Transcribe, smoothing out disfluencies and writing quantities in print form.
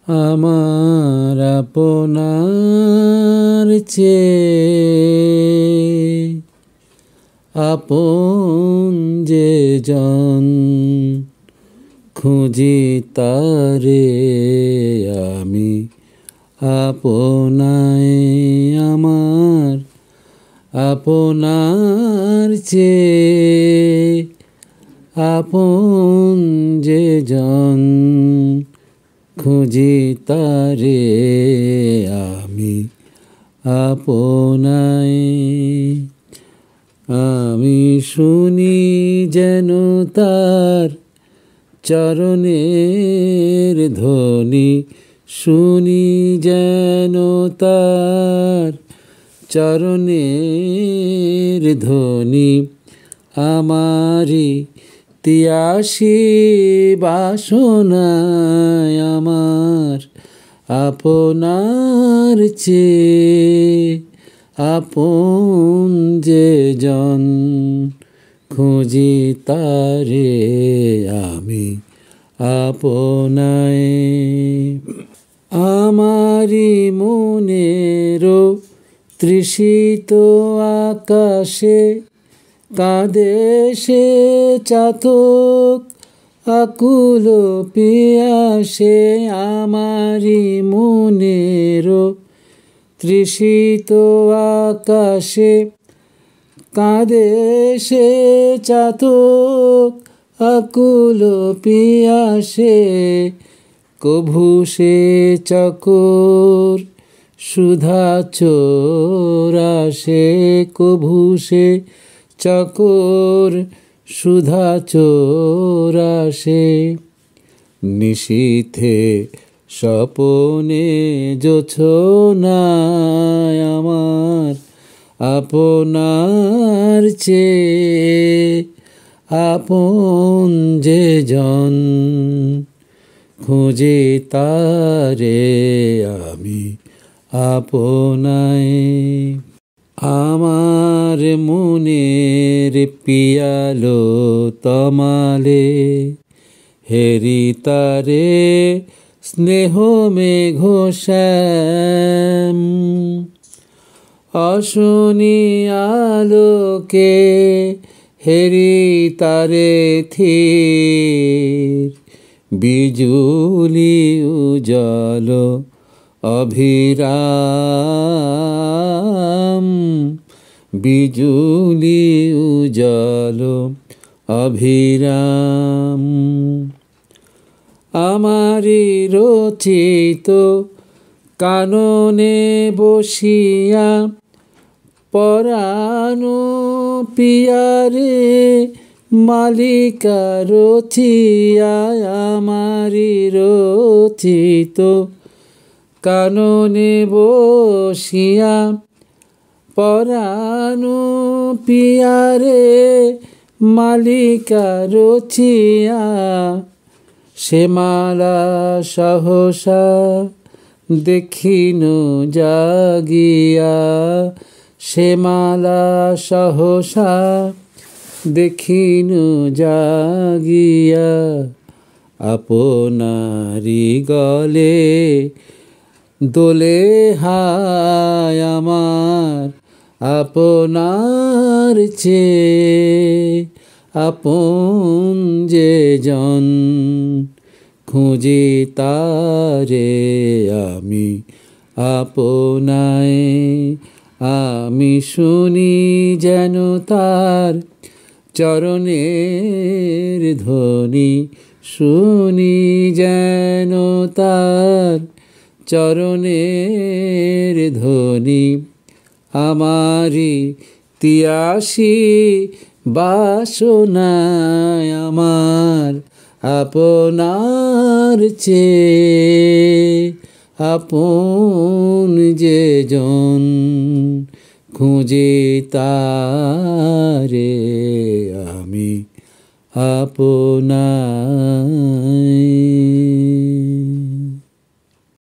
আমার আপনার চেয়ে আপন যে জন, খুঁজি তারে আমি আপনায়। আমার আপনার চেয়ে আপন যে জন, খুঁজি তারে আমি আপনায়। আমি শুনি যেন তার চরণের ধ্বনি, শুনি যেন তার চরণের ধ্বনি। আমারি তিয়াসী বাসনায় আমার আপনার চেয়ে আপন যে জন, খুঁজি তারে আমি আপনায়। আমারি মনেরও তৃষিত আকাশে কাঁদে সে চাতক আকুল পিয়াসে। আমারি মনেরও তৃষিত আকাশে কাঁদে সে চাতক আকুল পিয়াসে। কভু সে চকোর সুধা চোর আসে, কভু সে চকোর সুধা চোর আসে। নিশীথে স্বপনে জোছনায় আমার আপনার চেয়ে আপন যে জন, খুঁজি তারে আমি আপনায়। আমার মনের পিয়ালো তমালে হেরি তারে স্নেহ মেঘ শ্যাম। অশনি আলোকে হেরি তারে থির, বিজুলি উজাল অভিরাম, বিজুলি উজাল অভিরাম। আমারি রচিত কাননে বসিয়া পরানো পিয়ারে মালিকা রচিয়া। আমারি রচিত কাননে বসিয়া পরানো পিয়ারে মালিকা রচিয়া। সে মালা সহসা দেখিনু জাগিয়া, সে মালা সহসা দেখিনু জাগিয়া। আপনারি গলে দোলে হায় আমার আপনার চেয়ে আপন যে জন, খুঁজি তারে আমি আপনায়। আমি শুনি যেন তার চরণের ধ্বনি, শুনি যেন তার চরণের ধ্বনি। আমারি তিয়াসী বাসনায় আমার আপনার চেয়ে আপন যে জন, খুঁজি তারে আমি আপনায়।